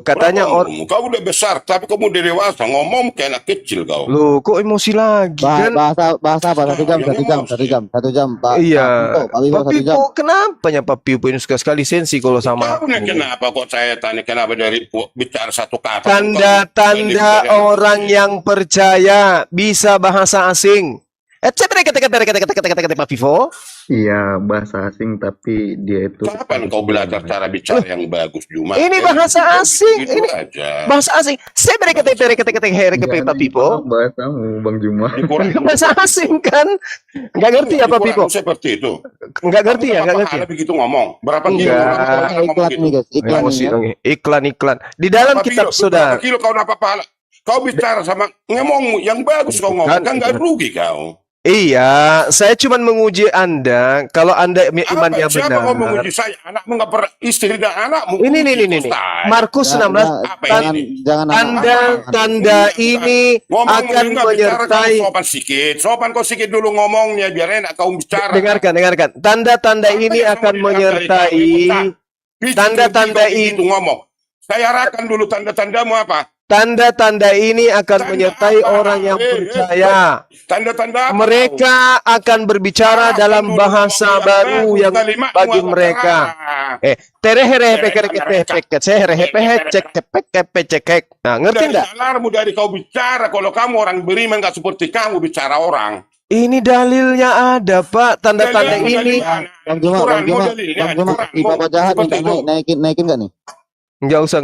Katanya kau udah besar, tapi kamu udah dewasa, ngomong kayak anak kecil kau. Loh, kok emosi lagi kan? Bahasa apa? Satu jam, Pak. Iya, Pak Pipo, Pak 1 jam. Pipo, kenapa ya Pak Pipo ini sekali sensi kalau sama Tahu aku? kenapa kok saya tanya kenapa dari bicara satu kata? Tanda-tanda orang yang percaya bisa bahasa asing. Pak Pipo. Iya, bahasa asing tapi dia itu Kapan kau belajar cara bicara yang bagus, Juma? Ini bahasa asing, Gitu ini aja. bahasa asing. Saya Pak Pipo. Bahasamu, Bang Juma. Bahasa asing kan? Nggak ngerti ya Pak Pipo? Seperti itu. Nggak ngerti ya, nggak ngerti. Begitu ngomong. Berapa kilo? Iklan nih guys, Iklan. Di dalam kitab saudara. Berapa kilo kau dapat pahala? Kau bicara sama ngomong yang bagus kau ngomong, kan nggak rugi kau. Iya, saya cuma menguji Anda. Kalau Anda imannya benar. Siapa kau menguji saya? Anakmu nggak pernah istri dan anakmu. Ini. Markus 16. Tanda ini akan menyertai. Sopan sikit. Sopan kau sikit dulu ngomongnya biar enak kau bicara. Dengarkan. Tanda-tanda ini akan menyertai. Tanda-tanda ini ngomong. Saya arahkan dulu tanda-tandamu apa? Tanda-tanda ini akan menyertai orang yang percaya. Tanda-tanda mereka akan berbicara dalam bahasa baru yang bagi mereka. Nah, ngerti enggak? Alarmu dari kau bicara kalau kamu orang beriman enggak seperti kamu bicara orang. Ini dalilnya ada, Pak. Tanda-tanda ini. Bang Juma, Bapak jahat naikin enggak nih? Enggak usah.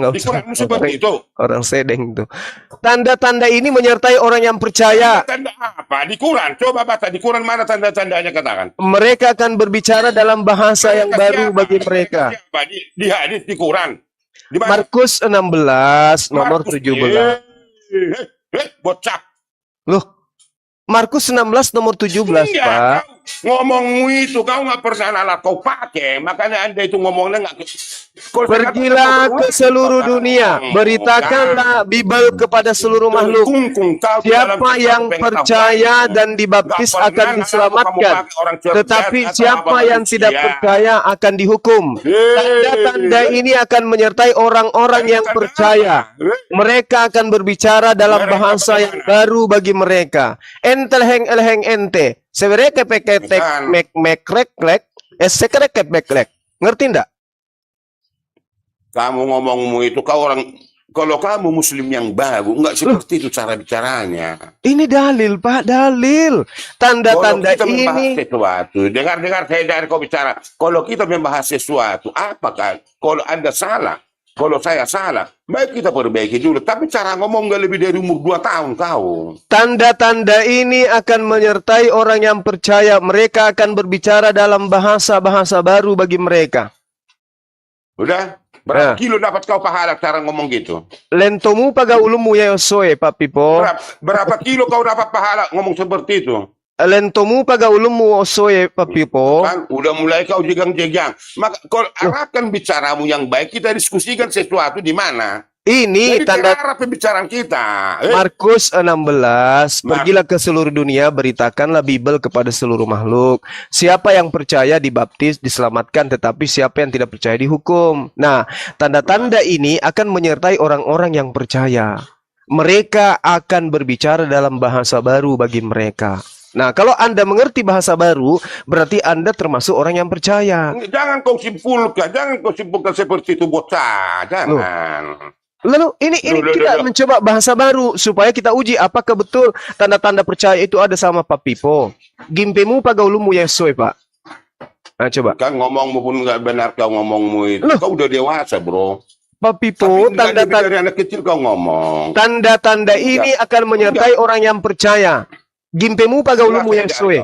Seperti itu. Orang sedeng itu. Tanda-tanda ini menyertai orang yang percaya. Tanda apa? Di Quran. Coba baca di Quran mana tanda-tandanya katakan. Mereka akan berbicara dalam bahasa yang baru bagi mereka. Di hadis di Quran. Markus 16 nomor 17. Bocah. Loh. Markus 16 nomor 17, Pak. Ngomongmu itu kau nggak pernah alat kau pakai, makanya Anda itu ngomongnya nggak. Pergilah ke seluruh dunia, beritakanlah Bible kepada seluruh makhluk. Siapa yang percaya dan dibaptis akan diselamatkan, tetapi siapa yang tidak percaya akan dihukum. Tanda-tanda ini akan menyertai orang-orang yang percaya. Mereka akan berbicara dalam bahasa yang baru bagi mereka. Entelheng elheng ente. Sebenarnya kepeketek mek ngerti ndak? Kamu ngomongmu itu kau orang, kalau kamu muslim yang baru nggak seperti itu cara bicaranya. Ini dalil, Pak, dalil. Tanda-tanda ini. Dengar saya dari kau bicara. Kalau kita membahas sesuatu, apakah kalau Anda salah? Kalau saya salah, baik kita perbaiki dulu. Tapi cara ngomong nggak lebih dari umur 2 tahun kau. Tanda-tanda ini akan menyertai orang yang percaya. Mereka akan berbicara dalam bahasa-bahasa baru bagi mereka. Udah? Berapa kilo dapat kau pahala cara ngomong gitu? Lentomu paga ulumu ya yosoe, Pak Pipo. Berapa kilo kau dapat pahala ngomong seperti itu? Lentomu paga ulumu osoe, Pak Pipo. Kan, udah mulai kau jegang-jegang. Maka kalau arahkan bicaramu yang baik, kita diskusikan sesuatu di mana. Ini jadi tanda pembicaraan kita. Markus 16, pergilah ke seluruh dunia, beritakanlah Bible kepada seluruh makhluk. Siapa yang percaya dibaptis, diselamatkan, tetapi siapa yang tidak percaya dihukum. Nah, tanda-tanda ini akan menyertai orang-orang yang percaya. Mereka akan berbicara dalam bahasa baru bagi mereka. Nah, kalau Anda mengerti bahasa baru, berarti Anda termasuk orang yang percaya. Jangan kau simpulkan seperti itu, bocah. Jangan. Lalu ini kita mencoba bahasa baru supaya kita uji apakah betul tanda-tanda percaya itu ada sama Pak Pipo. Gimpemu pagaulumu yesoy, Pak. Nah, coba. Kan ngomongmu pun nggak benar kau ngomongmu itu. Kau udah dewasa, bro. Pak Pipo, tanda-tanda dari anak kecil kau ngomong. Tanda-tanda ini akan menyertai orang yang percaya. Gimpemu pagaulumu yesoy.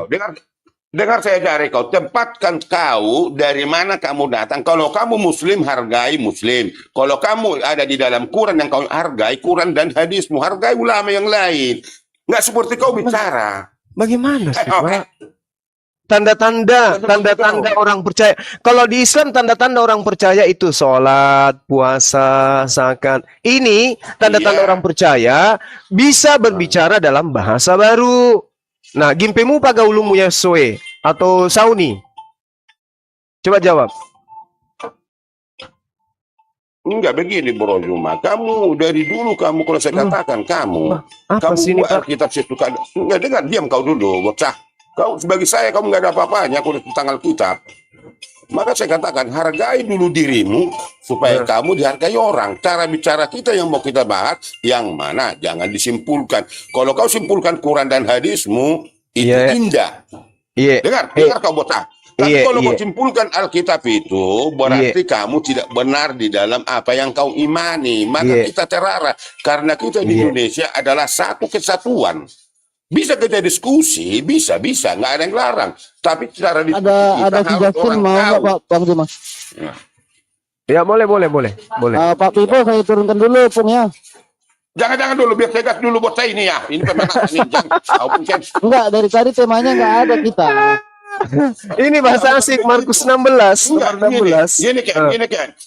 Dengar saya dari kau, tempatkan kau dari mana kamu datang. Kalau kamu muslim, hargai muslim. Kalau kamu ada di dalam Quran yang kau hargai, Quran dan hadismu, hargai ulama yang lain. Nggak seperti kau bicara. Bagaimana sih, Pak? Tanda-tanda orang percaya. Kalau di Islam tanda-tanda orang percaya itu sholat, puasa, zakat. Ini tanda-tanda orang percaya bisa berbicara dalam bahasa baru. Nah, gimpemu pagaulumu yesoe atau sauni. Coba jawab. Enggak begini Bro Juma. Kamu dari dulu kamu kalau saya katakan kamu Apa sih ini, Pak? Alkitab situ kan enggak dengar diam kau dulu bocah. Kau sebagai saya kamu nggak ada apa-apanya aku tentang Alkitab. Maka saya katakan hargai dulu dirimu supaya kamu dihargai orang. Cara bicara kita yang mau kita bahas yang mana jangan disimpulkan. Kalau kau simpulkan Quran dan hadismu itu indah. Dengar kau bocah. Tapi kalau kau simpulkan Alkitab itu berarti kamu tidak benar di dalam apa yang kau imani. Maka kita terarah karena kita di Indonesia adalah satu kesatuan. Bisa kita diskusi, bisa, nggak ada yang larang. Tapi cara diskusi ada si Justin mau nggak Pak Bang Juma? Ya boleh. Pak Pipo saya turunkan dulu pungnya. Jangan dulu biar saya gas dulu bocah ini ya. Ini pemanasan ini. Enggak, dari tadi temanya nggak ada kita. Ini bahasa asing Markus 16. Gini kan.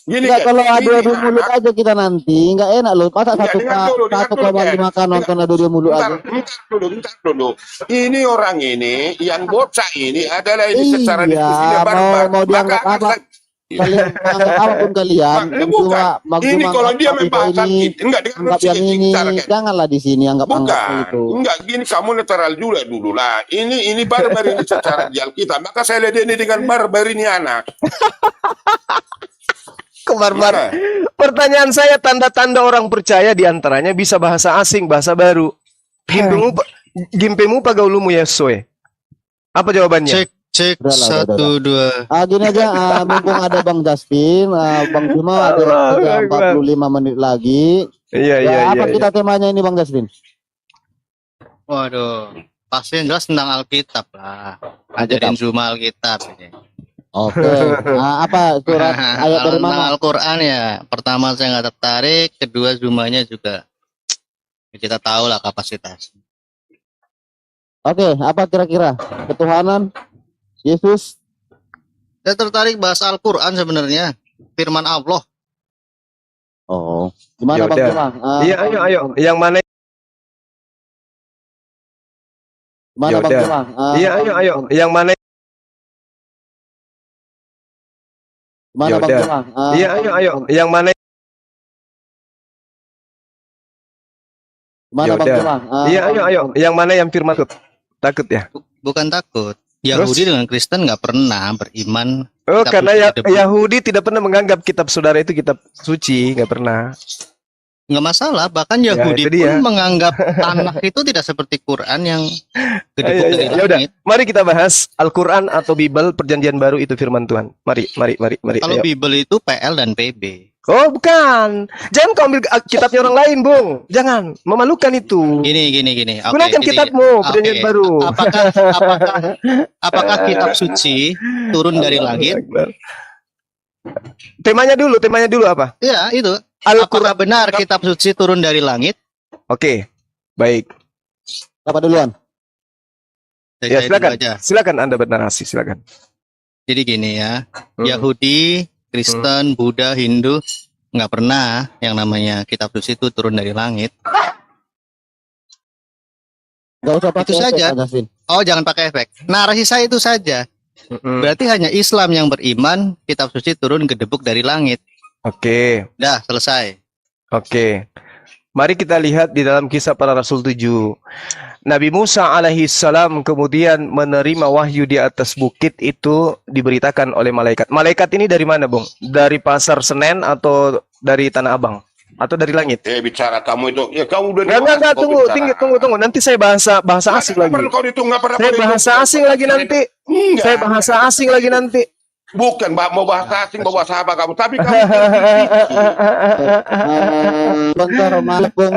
Enggak, kalau adu mulut aja kita nanti nggak enak loh. Masa satu Pak dimakan nonton adu mulut aja. Bentar dulu. Ini orang ini yang bocah ini adalah ini secara diskusinya barbar. Mau dianggap apa? Kalian anggap apapun kalian, bukan. Ini kalau dia membahas anggap yang ini, janganlah di sini anggap itu. Enggak, gini kamu netral juga dulu lah. Ini barbar ini secara di Alkitab. Maka saya lihat ini dengan barbar ini anak. Kebarbar. Pertanyaan saya tanda-tanda orang percaya diantaranya bisa bahasa asing, bahasa baru. Gimpemu pagaulumu Yesoe. Apa jawabannya? Cek Udah. 1, 2. Gini aja, mumpung ada Bang Justin, Bang Juma ada 45 menit lagi. Iya. Apa kita temanya ini Bang Justin? Waduh, pasti yang jelas tentang Alkitab lah. Ajarin Juma Alkitab ini. Oke. Apa surat ayat dari Tentang mana? Al-Quran ya, pertama saya nggak tertarik, kedua Jumanya juga kita tahu lah kapasitas. Oke, apa kira-kira? Ketuhanan Yesus. Saya tertarik bahas Al-Quran sebenarnya, firman Allah. Oh, gimana Bang Yaudah. Juma? Iya, ayo. Yang mana? Gimana Bang Yaudah. Juma? Iya, ayo. Yang mana? Gimana Bang Yaudah. Juma? Iya, ayo. Yang mana? Gimana Bang Yaudah. Juma? Iya, ayo. Yang mana yang firman takut ya? Bukan takut. Yahudi dengan Kristen nggak pernah beriman. Oh, kitab karena suci debu. Yahudi tidak pernah menganggap kitab saudara itu kitab suci, nggak pernah. Nggak masalah, bahkan Yahudi itu dia. pun menganggap tanah itu tidak seperti Quran yang gedebuk dari Ya udah, langit. mari kita bahas Al-Quran atau Bible Perjanjian Baru itu firman Tuhan. Mari. Kalau ayo. Bible itu PL dan PB. Oh, bukan. Jangan kau ambil kitabnya orang lain, Bung. Jangan, memalukan itu. Gini. Oke, Gunakan jadi- kitabmu, Perjanjian oke. Baru. Apakah kitab suci turun dari langit? Temanya dulu apa? Ya, itu. Al-Quran. Apakah benar kitab suci turun dari langit? Oke, baik. Apa duluan? Ya, Saya dulu silakan. aja. Silakan Anda bernarasi, silakan. Jadi gini ya, Yahudi, Kristen, Buddha, Hindu nggak pernah yang namanya kitab suci itu turun dari langit. Gak usah pakai Itu efek, saja. Bang Justin. Oh, jangan pakai efek. Narasi saya itu saja. Berarti hanya Islam yang beriman kitab suci turun gedebuk dari langit. Oke. Dah, selesai. Oke. Mari kita lihat di dalam kisah para Rasul 7. Nabi Musa alaihi salam kemudian menerima wahyu di atas bukit itu diberitakan oleh malaikat. Malaikat ini dari mana, Bung? Dari Pasar Senen atau dari Tanah Abang? Atau dari langit? Bicara kamu itu, ya kamu udah Enggak, tunggu. Nanti saya bahasa asing lagi. Saya bahasa asing lagi nanti. Saya bahasa asing lagi nanti. Bukan mau bahasa asing, mau bahasa apa kamu? Tapi kamu Bentar, maaf Bung.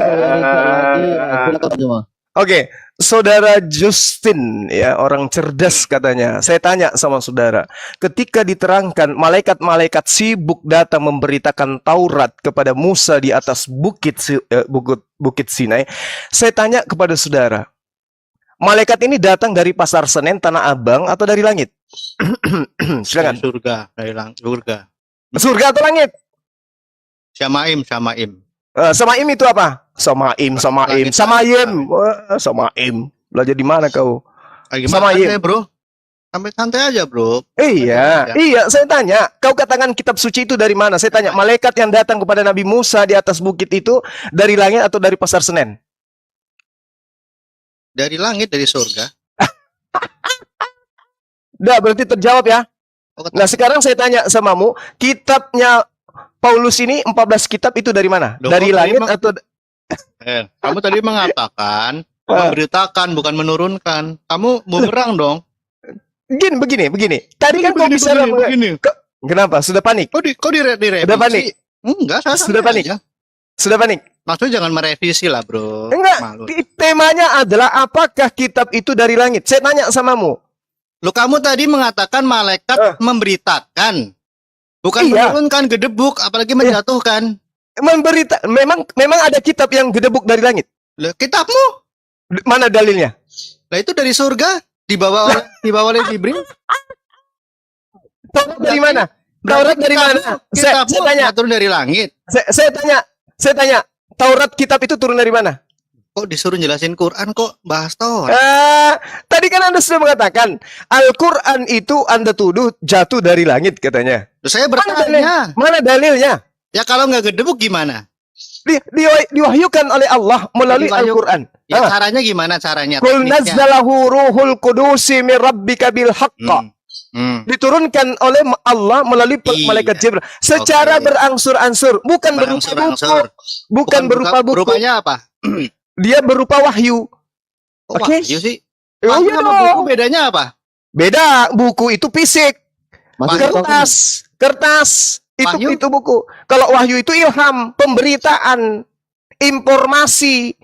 Silakan Juma. Oke, Saudara Justin ya, orang cerdas katanya. Saya tanya sama saudara, ketika diterangkan malaikat-malaikat sibuk datang memberitakan Taurat kepada Musa di atas bukit Sinai, saya tanya kepada saudara, malaikat ini datang dari Pasar Senen, Tanah Abang atau dari langit? Silakan. Dari surga, dari surga. Surga atau langit? Syamaim. Samaim itu apa? Samaim. Lah jadi mana kau? Gimana Syamaim. saya, bro? Santai aja, bro. Iya, iya, saya tanya, kau katakan kitab suci itu dari mana? Saya tanya, malaikat yang datang kepada Nabi Musa di atas bukit itu dari langit atau dari Pasar Senen? Dari langit, dari surga. Dah, berarti terjawab ya. Oh, kata- Nah, sekarang saya tanya samamu, kitabnya Paulus ini 14 kitab itu dari mana? Loh, Dari kok langit memang- atau Kamu tadi mengatakan Ah. memberitakan bukan menurunkan. Kamu bumerang dong. begini. Tadi kan kau bisa begini. Kenapa? Sudah panik? Kok direvisi? Udah panik? Enggak, saya Sudah santai panik? aja. Sudah panik? Maksudnya jangan merevisi lah, bro. Enggak. Malu. Temanya adalah apakah kitab itu dari langit? Saya tanya samamu. Lo kamu tadi mengatakan malaikat memberitakan. Bukan Iya. menurunkan, gedebuk, apalagi menjatuhkan. Memang ada kitab yang gedebuk dari langit. Loh, kitabmu? Mana dalilnya? Lah itu dari surga dibawa oleh Jibril. Taurat dari mana? Taurat dari mana? Saya Kitabmu tanya, nggak turun dari langit. saya tanya, Taurat kitab itu turun dari mana? Kok disuruh jelasin Quran kok bahas Taurat? Tadi kan Anda sudah mengatakan Al-Quran itu Anda tuduh jatuh dari langit katanya. Terus saya Mana bertanya, Mana dalilnya? ya kalau nggak gedebuk gimana? Diwahyukan oleh Allah melalui Diwahyukan. Al-Quran. Ya caranya gimana caranya? Qul Tekniknya. nazzalahu ruhul qudusi min rabbika bil haqqa. Diturunkan oleh Allah melalui Iya. malaikat Jibril secara Oke. berangsur-angsur, bukan berupa buku, Berangsur-angsur. bukan berupa buku. Rupanya apa? Dia berupa wahyu. Oh, Oke. wahyu sih. Oh, Wahyu iya sama dong. buku bedanya apa? Beda, buku itu fisik, Masih tahu kan? kertas. Wahyu? Itu buku. Kalau wahyu itu ilham, pemberitaan, informasi.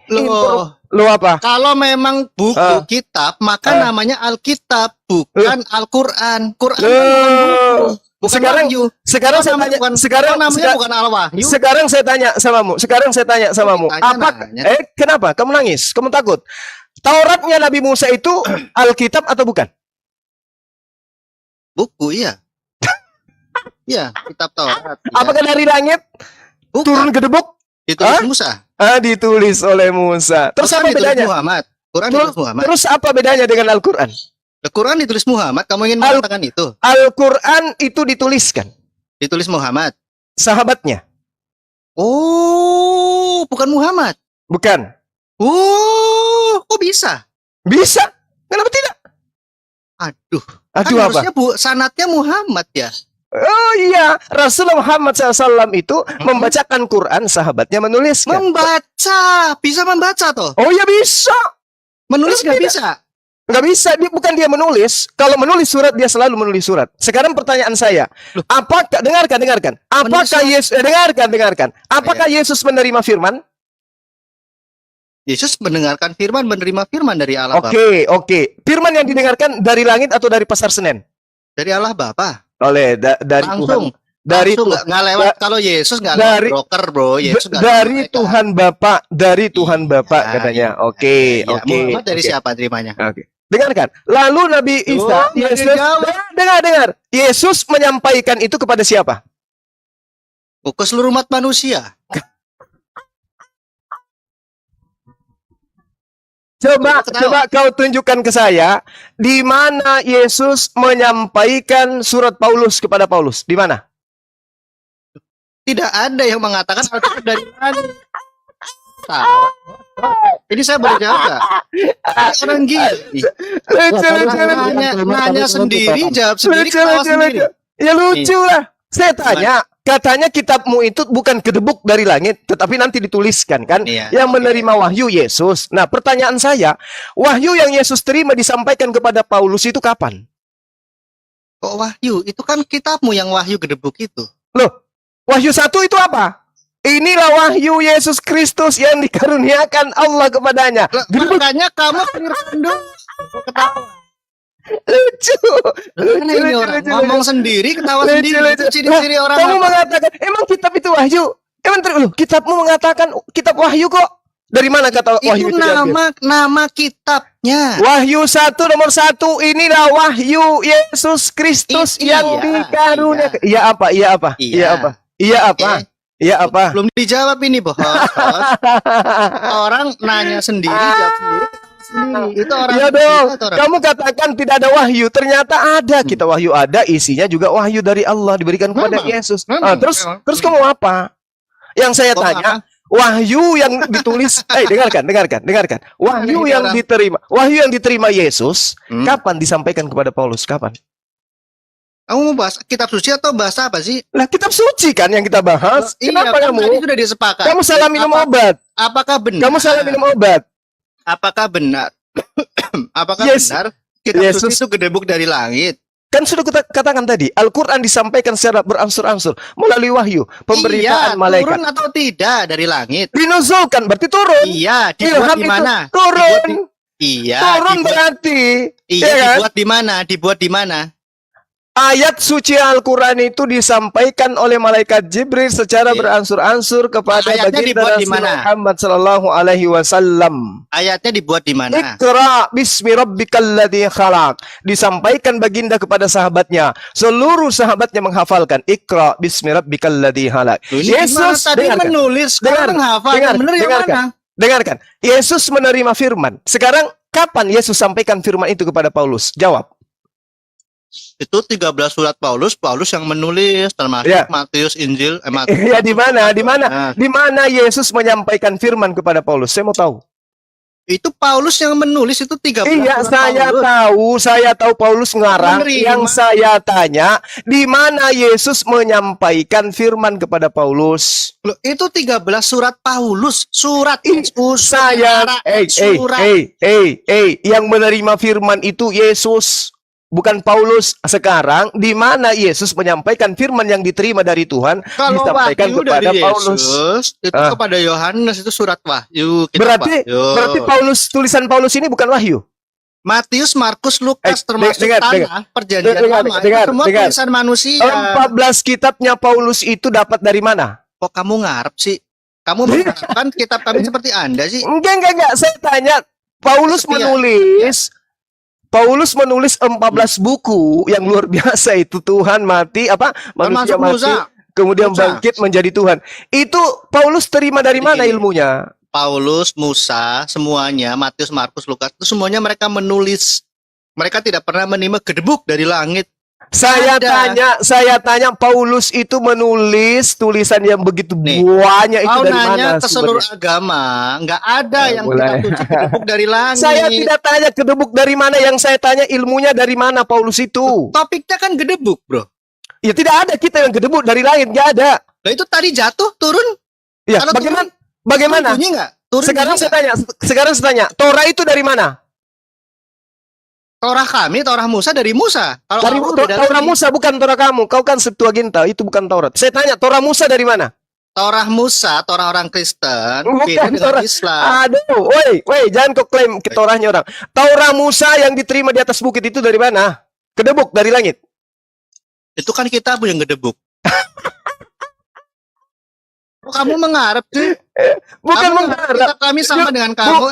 Lo apa? Kalau memang buku Ah. kitab, maka Ah. namanya Alkitab, bukan Al-Quran. Quran kan Loh. bukan buku, bukan Sekarang- wahyu. Sekarang Kalau saya namanya tanya, bukan, sekarang kalau namanya seka- bukan Al-Wahyu. sekarang saya tanya samamu. Ditanya, Apa? nanya. Kenapa? Kamu nangis? Kamu takut? Tauratnya Nabi Musa itu Alkitab atau bukan? Buku, iya. Iya, kitab Taurat. Iya. Apakah dari langit Bukan. turun gedebuk? Ditulis Hah? Musa. Ditulis oleh Musa. Terus Quran apa ditulis bedanya? Muhammad. Quran Terus- ditulis Muhammad. Terus apa bedanya dengan Al-Quran? Quran ditulis Muhammad. Kamu ingin Al- mengatakan itu? Al-Quran itu dituliskan Ditulis Muhammad. sahabatnya, Oh, bukan Muhammad. bukan? Oh, kok bisa? Bisa? Kenapa tidak? Aduh, Aduh kan apa? harusnya sanatnya Muhammad ya. Oh iya, Rasulullah Muhammad SAW itu membacakan Quran, sahabatnya menuliskan. Membaca, bisa membaca toh. Oh iya bisa. Menulis nggak Tidak. bisa. Nggak bisa, bukan dia menulis. Kalau menulis surat, dia selalu menulis surat. Sekarang pertanyaan saya, Loh. apakah, dengarkan. Menulis Apakah surat. Yesus, dengarkan. Apakah Yesus menerima firman? Yesus mendengarkan firman, menerima firman dari Allah Bapa. Oke. Firman yang didengarkan dari langit atau dari Pasar Senen? Dari Allah Bapa. Oleh dari Langsung. Tuhan. Dari Langsung, Tuhan. nggak lewat. Kalau Yesus nggak lewat dari- broker, bro. Yesus nggak lewat Dari mereka. Tuhan Bapa, dari Tuhan Bapa Iya, katanya. iya. Oke. Ya, Muhammad dari siapa terimanya? Oke. Dengarkan. Lalu Nabi Isa, nggak Yesus, dijawab. dengar. Yesus menyampaikan itu kepada siapa? Oh, ke seluruh umat manusia. Coba Ketawa. kau tunjukkan ke saya di mana Yesus menyampaikan surat Paulus kepada Paulus. Di mana? Tidak ada yang mengatakan Alkitab dari mana. Tahu. Ini saya boleh jawab nggak? Ini orang gila. nih. Nanya sendiri, jawab sendiri, ketawa sendiri. Ya lucu lah. Saya tanya, katanya kitabmu itu bukan kedebuk dari langit, tetapi nanti dituliskan kan? Iya, Yang oke. menerima wahyu Yesus. Nah, pertanyaan saya, wahyu yang Yesus terima disampaikan kepada Paulus itu kapan? Kok wahyu? Itu kan kitabmu yang wahyu gedebuk itu. Loh, wahyu 1 itu apa? Inilah wahyu Yesus Kristus yang dikaruniakan Allah kepadanya. Lah, Gedebuk. makanya kamu clearkan dong. Kok ketawa? Lucu. Kan ini orang ngomong sendiri, ketawa Lucu, sendiri. lucu. Itu ciri-ciri Lah, orang kamu apa? mengatakan, emang kitab itu wahyu? Loh, kitabmu mengatakan kitab wahyu kok. Dari mana kata wahyu Itu itu diambil? nama kitabnya. Wahyu 1 nomor 1, inilah wahyu Yesus Kristus Iya, yang dikaruniakan. Iya apa? Iya apa? Iya. Iya apa? Iya apa? Oke. Iya apa? Belum dijawab ini, bos. Orang nanya sendiri, jawab sendiri, ketawa Itu orang Iya dong. itu orang. Kamu katakan tidak ada wahyu, ternyata ada. Kita wahyu ada, isinya juga wahyu dari Allah diberikan kepada Memang. Yesus. Memang. Terus kamu apa? Yang saya Kok tanya, apa? wahyu yang ditulis, dengarkan. Wahyu yang diterima Yesus, Hmm. kapan disampaikan kepada Paulus? Kapan? Kamu mau bahas kitab suci atau bahasa apa sih? Lah kitab suci kan yang kita bahas. Kenapa kan kamu? tadi sudah disepakati. Kamu salah minum obat. Apakah benar? Kamu salah minum obat. Apakah benar? Apakah Yes. benar kitab Yesus. suci itu gedebuk dari langit? Kan sudah kita katakan tadi, Al-Quran disampaikan secara berangsur-angsur melalui wahyu, pemberitaan iya, malaikat. turun atau tidak dari langit? Dinuzulkan berarti turun. Iya, dibuat Ilham di itu mana? turun. Iya, Turun dibuat, berarti. iya, ya kan? dibuat di mana? Dibuat di mana? Ayat suci Al-Quran itu disampaikan oleh malaikat Jibril secara Oke. berangsur-ansur kepada Ayatnya baginda dibuat di Rasul mana? Muhammad sallallahu alaihi wasallam. Ayatnya dibuat di mana? Iqra bismi rabbikal ladzi khalaq. Disampaikan baginda kepada sahabatnya. Seluruh sahabatnya menghafalkan Iqra bismi rabbikal ladzi khalaq. Loh, ini gimana tadi dengarkan. menulis, sekarang menghafal. Yang benar yang dengarkan. mana? Dengarkan. Yesus menerima firman. Sekarang kapan Yesus sampaikan firman itu kepada Paulus? Jawab. Itu 13 surat Paulus yang menulis, termasuk Ya. Matius, Injil, Ya di mana? Di mana? Nah, Di mana Yesus menyampaikan firman kepada Paulus? Saya mau tahu. itu Paulus yang menulis itu 13 Iya, surat Paulus. saya tahu Paulus ngarang. Menerima. Yang saya tanya, di mana Yesus menyampaikan firman kepada Paulus? Loh, itu 13 surat Paulus, surat Ih, Yesus, Saya, surat. yang menerima firman itu Yesus, bukan Paulus. Sekarang, di mana Yesus menyampaikan firman yang diterima dari Tuhan, Kalau disampaikan wahyu kepada dari Paulus. Yesus itu Ah. kepada Yohanes itu surat wahyu. kitab Berarti, wahyu. berarti tulisan Paulus ini bukan wahyu. Matius, Markus, Lukas termasuk dengar, tanah perjanjian dengar, lama itu dengar, semua dengar. tulisan manusia. 14 kitabnya Paulus itu dapat dari mana? Kok kamu ngarep sih? Kamu mengharapkan kitab kami seperti Anda sih? Enggak. Saya tanya, Paulus Setia. menulis 14 buku yang luar biasa itu. Tuhan mati, manusia Termasuk mati, Musa. kemudian Musa. bangkit menjadi Tuhan. Itu Paulus terima dari Jadi mana gini. ilmunya? Paulus, Musa, semuanya, Matius, Markus, Lukas, itu semuanya mereka menulis. Mereka tidak pernah menerima gedebuk dari langit. Saya Ada. tanya, Paulus itu menulis tulisan yang begitu Nih, banyak itu Kau dari nanya mana ke seluruh sumbernya? agama, nggak ada Ya, yang mulai. kitab suci gedebuk dari langit. Saya tidak tanya gedebuk dari mana, yang saya tanya ilmunya dari mana Paulus itu. Topiknya kan gedebuk, bro. Ya tidak ada kita yang gedebuk dari langit, nggak ada. Nah itu tadi jatuh, turun. Ya, Kalau bagaimana? Bunyi nggak? Turun Sekarang bunyi saya tanya, Torah itu dari mana? Torah kami, Torah Musa dari Musa. Kalau Dari Allah beda Torah lagi. Musa, bukan Torah kamu. Kau kan Septuaginta, itu bukan Taurat. Saya tanya, Torah Musa dari mana? Torah Musa, Torah orang Kristen, Bukan beda dengan Torah. Islam. Aduh, woi, jangan kau klaim ke Torahnya orang. Torah Musa yang diterima di atas bukit itu dari mana? Kedebuk dari langit. Itu kan kita yang gedebuk. Kok kamu mengharap sih? Bukan Kamu mengharap. kitab kami sama dengan kamu.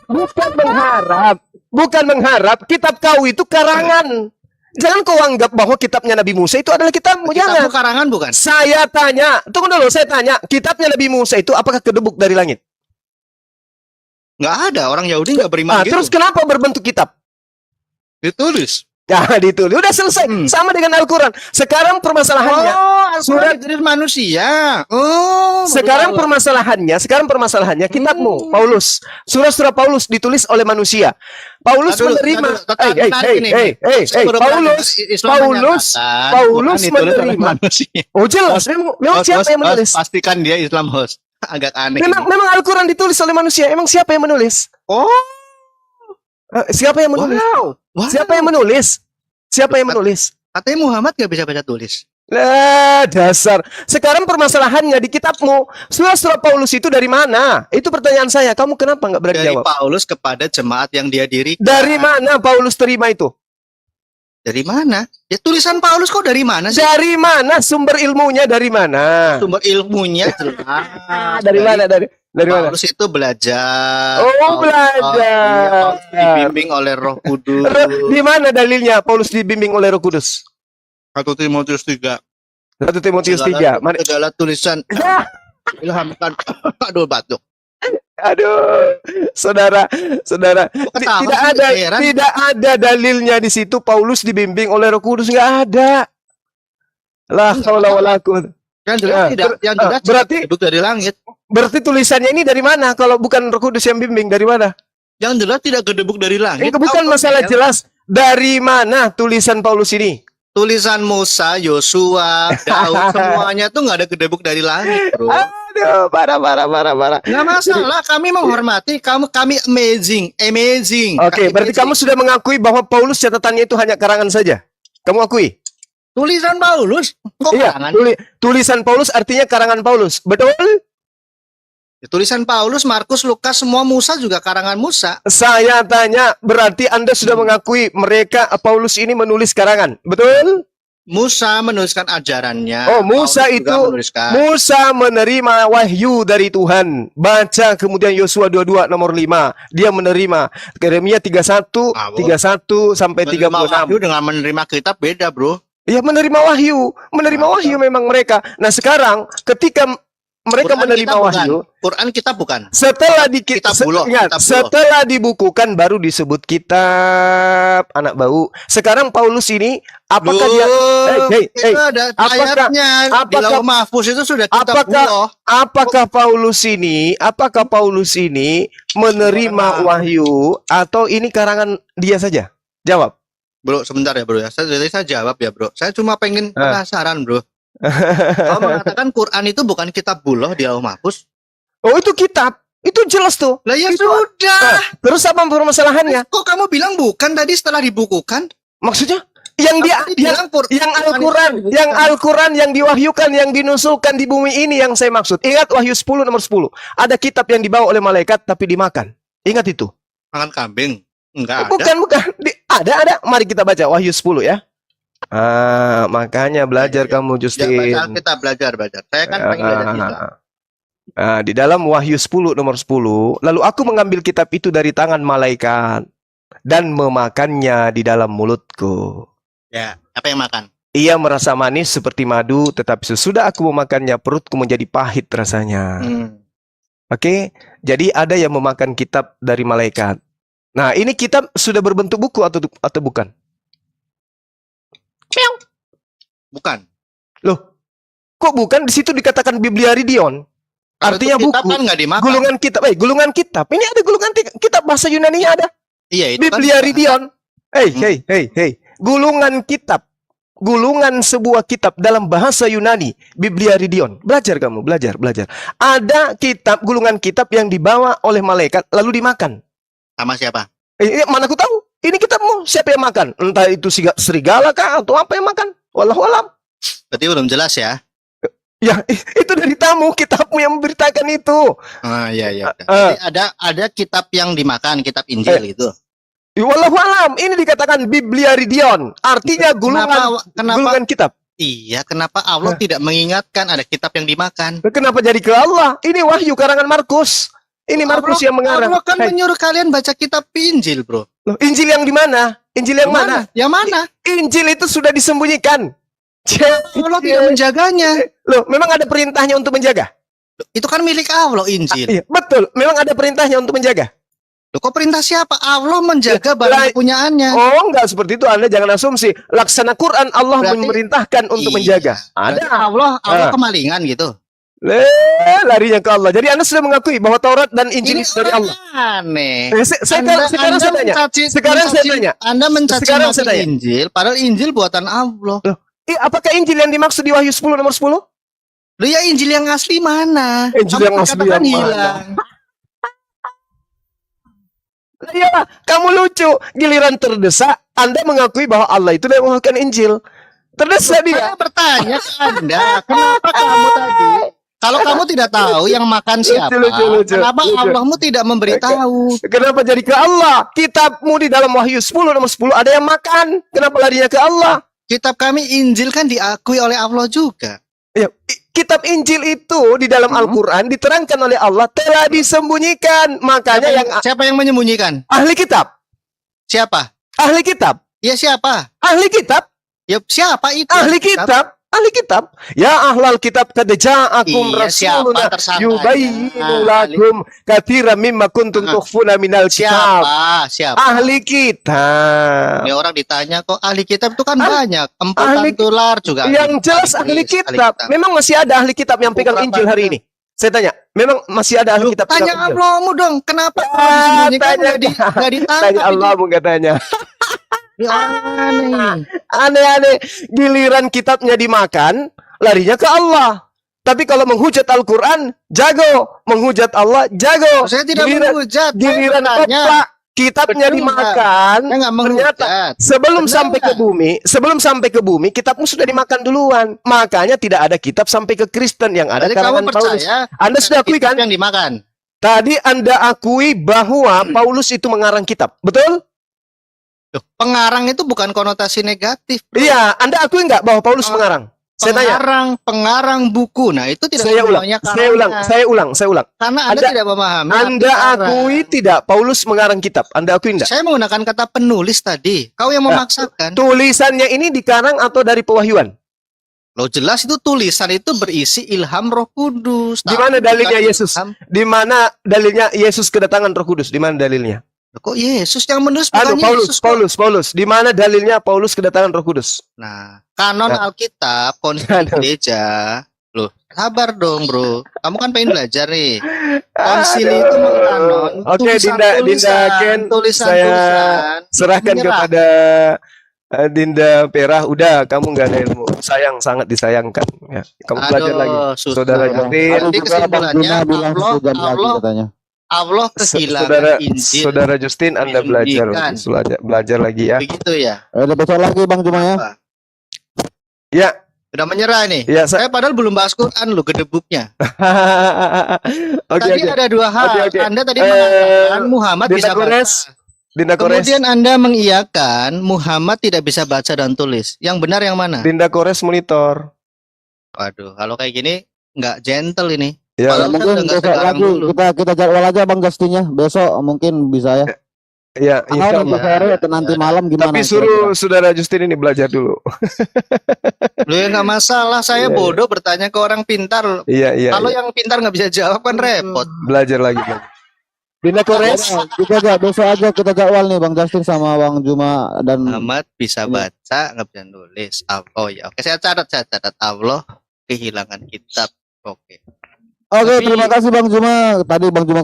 Bukan mengharap. Bukan mengharap. Kitab kau itu karangan. Jangan kau anggap bahwa kitabnya Nabi Musa itu adalah kitabmu. Kitabmu Jangan. karangan bukan? Saya tanya. Tunggu dulu, saya tanya. Kitabnya Nabi Musa itu apakah kedebuk dari langit? Nggak ada. Orang Yahudi nggak beriman gitu. Terus kenapa berbentuk kitab? Ditulis. Ya, ditulis. Udah selesai. Sama dengan Al-Quran. Sekarang permasalahannya. Surat dari manusia. Sekarang permasalahannya kitabmu, Paulus. Surah-surah Paulus ditulis oleh manusia. Paulus menerima. Paulus menerima. manusia. Oh jelas, memang siapa yang menulis? Pastikan dia Islam, host. Agak aneh. Memang Al-Quran ditulis oleh manusia. Emang siapa yang menulis? Oh, Siapa yang menulis? wow. Siapa yang menulis? Siapa yang menulis? Katanya Muhammad nggak bisa baca tulis. Lah, dasar. Sekarang permasalahannya di kitabmu. Surah-surah Paulus itu dari mana? Itu pertanyaan saya. Kamu kenapa nggak berani Dari jawab? Paulus kepada jemaat yang dia dirikan. Dari mana Paulus terima itu? Dari mana? Ya tulisan Paulus kok dari mana sih? Dari mana sumber ilmunya? Dari mana? Sumber ilmunya jelas. Dari mana? Dari mana? Paulus itu belajar. Oh, belajar. Paulus dibimbing oleh Roh Kudus. Di mana dalilnya Paulus dibimbing oleh Roh Kudus? 1 Timotius 3. 1 Timotius 3. Mana? Segala tulisan Ya, ilhamkan. Aduh, batuk. Aduh, saudara, Ketawa tidak sih, ada, heran. tidak ada dalilnya di situ Paulus dibimbing oleh Roh Kudus, nggak ada. La haula wala quwwata. Yang jelas Ya, tidak, yang jelas berarti- tidak dari langit. Berarti tulisannya ini dari mana? Kalau bukan Roh Kudus yang bimbing, dari mana? Yang jelas tidak gedebuk dari langit. Itu bukan masalah jelas. Dari mana tulisan Paulus ini? Tulisan Musa, Yosua, Daud, semuanya tuh nggak ada gedebuk dari langit, bro. Aduh, parah. Nggak masalah, kami menghormati kami amazing. Oke, berarti kamu sudah mengakui bahwa Paulus catatannya itu hanya karangan saja. Kamu akui? tulisan Paulus. Kok Iya, karangan? tulisan Paulus artinya karangan Paulus. Betul? Tulisan Paulus, Markus, Lukas, semua Musa juga karangan Musa. Saya tanya, berarti Anda sudah mengakui mereka Paulus ini menulis karangan. Betul? Musa menuliskan ajarannya. Oh, Musa Paulus juga itu menuliskan. Musa menerima wahyu dari Tuhan. Baca kemudian Yosua 22 nomor 5. Dia menerima Yeremia 31 sampai Menerima 36. wahyu dengan menerima kitab beda, bro. Ya, menerima wahyu memang mereka. Nah, sekarang ketika mereka Quran menerima kita wahyu, bukan. Quran kita bukan. setelah Kitab buloh, ingat, kitab buloh. setelah dibukukan baru disebut kitab anak bau. Sekarang Paulus ini apakah dia Itu ada apakah- ayatnya di apakah- Lauh Mahfuz itu sudah kitab apakah- buloh. apakah Paulus ini menerima wahyu atau ini karangan dia saja? Jawab. Bro, sebentar ya, bro ya. Saya jawab ya, bro. Saya cuma pengen Ah. penasaran, bro. Kalau mengatakan Quran itu bukan kitab buloh di Lauh Mahfuz. Oh, itu kitab. Itu jelas tuh. Lah ya Itu- sudah. Terus apa permasalahannya? Kok kamu bilang bukan tadi setelah dibukukan? Maksudnya yang Tadi bilang yang Al-Quran yang diwahyukan, yang dinusulkan di bumi ini yang saya maksud. Ingat Wahyu 10 nomor 10. Ada kitab yang dibawa oleh malaikat tapi dimakan. Ingat itu. Makan kambing. Enggak ada. Bukan. Ada. Mari kita baca Wahyu 10 ya. Makanya belajar kamu Ya, Justin. baca kita belajar. Saya kan pengen belajar Islam. Di dalam Wahyu 10 nomor 10, lalu aku mengambil kitab itu dari tangan malaikat dan memakannya di dalam mulutku. Ya, apa yang makan? Ia merasa manis seperti madu, tetapi sesudah aku memakannya perutku menjadi pahit rasanya. Oke, jadi ada yang memakan kitab dari malaikat. Nah, ini kitab sudah berbentuk buku atau bukan? Bukan. Loh, kok bukan? Di situ dikatakan Biblia Ridion. Artinya Kalau itu kitab buku. kan nggak dimakan. Gulungan kitab. Ini ada gulungan kitab bahasa Yunani-nya ada. Iya, itu kan Biblia Ridion. Hey. Gulungan kitab. Gulungan sebuah kitab dalam bahasa Yunani. Biblia Ridion. Belajar kamu, belajar. Ada kitab, gulungan kitab yang dibawa oleh malaikat lalu dimakan. sama siapa? Mana aku tahu? Ini kitabmu, siapa yang makan? Entah itu serigala kah atau apa yang makan? Wallahu alam. Berarti belum jelas ya? Ya, itu dari tamu, kitabmu yang memberitakan itu. Iya. Jadi ada kitab yang dimakan, kitab Injil itu. Wallahu alam, ini dikatakan Biblia Ridion. Artinya Kenapa gulungan kitab. Iya, kenapa Allah tidak mengingatkan ada kitab yang dimakan? Kenapa jadi ke Allah? Ini wahyu karangan Markus. Ini Markus yang mengarang. Allah kan menyuruh kalian baca kitab Injil, bro. Loh, Injil yang di mana? Injil yang mana? Yang mana? Injil itu sudah disembunyikan. Allah tidak menjaganya. Loh, memang ada perintahnya untuk menjaga? Itu kan milik Allah, Injil. Iya, betul. Memang ada perintahnya untuk menjaga. Loh, kok perintah siapa? Allah menjaga barang kepunyaannya. Oh, enggak seperti itu. Anda jangan asumsi. Laksana Quran Allah Berarti- memerintahkan untuk Iya. menjaga. Berarti Ada. Allah kemalingan gitu. Larinya ke Allah. Jadi Anda sudah mengakui bahwa Taurat dan Injil Ini itu dari Allah. aneh. Sekarang saya tanya. Sekarang saya tanya. Anda mencaci Sekarang saya tanya. Injil, padahal Injil buatan Allah. Apakah Injil yang dimaksud di Wahyu 10 nomor 10? Loh ya, Injil yang asli mana? Injil yang asli katakan yang mana? hilang. Iyalah, kamu lucu. Giliran terdesak, Anda mengakui bahwa Allah itu yang melakukan Injil. Terdesak dia. Saya bertanya ke Anda, kenapa kamu tadi? Kalau kamu tidak tahu yang makan siapa, Lucu. kenapa Allahmu tidak memberitahu? Kenapa jadi ke Allah? Kitabmu di dalam Wahyu 10 nomor 10 ada yang makan. Kenapa larinya ke Allah? Kitab kami Injil kan diakui oleh Allah juga. Ya, kitab Injil itu di dalam Al-Quran diterangkan oleh Allah telah disembunyikan. Makanya yang Siapa yang menyembunyikan? ahli kitab. Siapa? Ahli kitab. Ya siapa? Ahli kitab. Ya siapa itu? Ahli kitab. ahli kitab. Ya ahlal kitab qad ja'akum Iya, siapa rasuluna tersangkanya? yubayyinu Ahli- lakum katsiran mimma kuntum tukhfuna minal kitab. Siapa? Ahli kitab. Ini orang ditanya kok ahli kitab itu kan Ah, banyak. ahli Emputan tular juga. Yang jelas ahli kitab. Memang masih ada ahli kitab yang pegang Injil hari ini? Saya tanya, memang masih ada ahli kitab Tanya pegang Injil? Allahmu dong, kenapa kalau Ah, disembunyikan tanya- nggak ditangkap? Tanya Allah katanya. Ini orang aneh. Aneh-aneh. Giliran kitabnya dimakan, larinya ke Allah. Tapi kalau menghujat Al-Quran, jago. Menghujat Allah, jago. Saya tidak Giliran- menghujat. Giliran Saya bertanya. koplak, kitabnya Betul, dimakan. Saya nggak Ternyata menghujat. sebelum Benar sampai ke bumi, kitabmu sudah dimakan duluan. Makanya tidak ada kitab sampai ke Kristen yang ada Berarti kamu karangan Paulus. percaya Anda sudah akui kitab kan? yang dimakan? Tadi Anda akui bahwa Paulus itu mengarang kitab. Betul? Loh, pengarang itu bukan konotasi negatif. Bro. Iya, Anda akui nggak bahwa Paulus mengarang? Saya tanya. Pengarang buku. Nah, itu tidak Saya ulang, semuanya saya ulang, karangan. saya ulang. Karena Anda Anda- tidak memahami. Anda arti karang. akui tidak Paulus mengarang kitab? Anda akui enggak? Saya menggunakan kata penulis tadi. Kau yang memaksakan. Tulisannya ini dikarang atau dari pewahyuan? Loh, jelas itu tulisan itu berisi ilham Roh Kudus. Di mana Tapi dalilnya bukan Yesus? ilham. Di mana dalilnya Yesus kedatangan Roh Kudus? Di mana dalilnya? Loh, kok Yesus yang menulis bukan Yesus? kok? Paulus. Di mana dalilnya Paulus kedatangan Roh Kudus? Nah, kanon Nah. Alkitab, konsili gereja. Loh, sabar dong, Bro. Kamu kan pengen belajar nih. Konsili itu mengkanon Oke, Dinda Ken, saya serahkan kepada Dinda Perah. Udah, kamu nggak ada ilmu. Sayang, sangat disayangkan. Ya, kamu belajar lagi. Saudara Justin. Jadi kesimpulannya, bilang Allah- sejam lagi Allah- katanya. Allah kehilangan Saudara, Injil. Saudara Justin, Anda belajar lagi, belajar lagi ya. Begitu ya. Ada besok lagi Bang Juma ya. Apa? Ya, Udah menyerah nih. ya. Saya, Saya padahal belum bahas Quran lo gedebuknya. oke, Tadi oke. ada dua hal. Oke, oke. Anda tadi mengatakan Muhammad Dinda bisa Kores, baca. Dinda Kores, Kemudian Anda mengiyakan Muhammad tidak bisa baca dan tulis. Yang benar yang mana? Dinda Kores monitor. Waduh, kalau kayak gini nggak gentle ini. Ya, Kalau- Mungkin udah nggak besok sekarang lagi dulu. kita jadwal aja Bang Justinnya. Besok mungkin bisa ya. ya, Atau insya nanti Allah. sore atau nanti malam gimana? Tapi suruh Saudara Justin ini belajar dulu. Lu ya nggak masalah. Saya Iya, bodoh bertanya ke orang pintar. Iya, iya. Kalau iya. yang pintar nggak bisa jawab kan repot. Belajar lagi. Dinda Kores, Kita aja besok aja kita jadwal nih Bang Justin sama Bang Juma dan Muhammad bisa baca nggak bisa nulis. Oh ya, oke saya catat Allah kehilangan kitab. Oke. Oke, Tapi- terima kasih Bang Juma. Tadi Bang Juma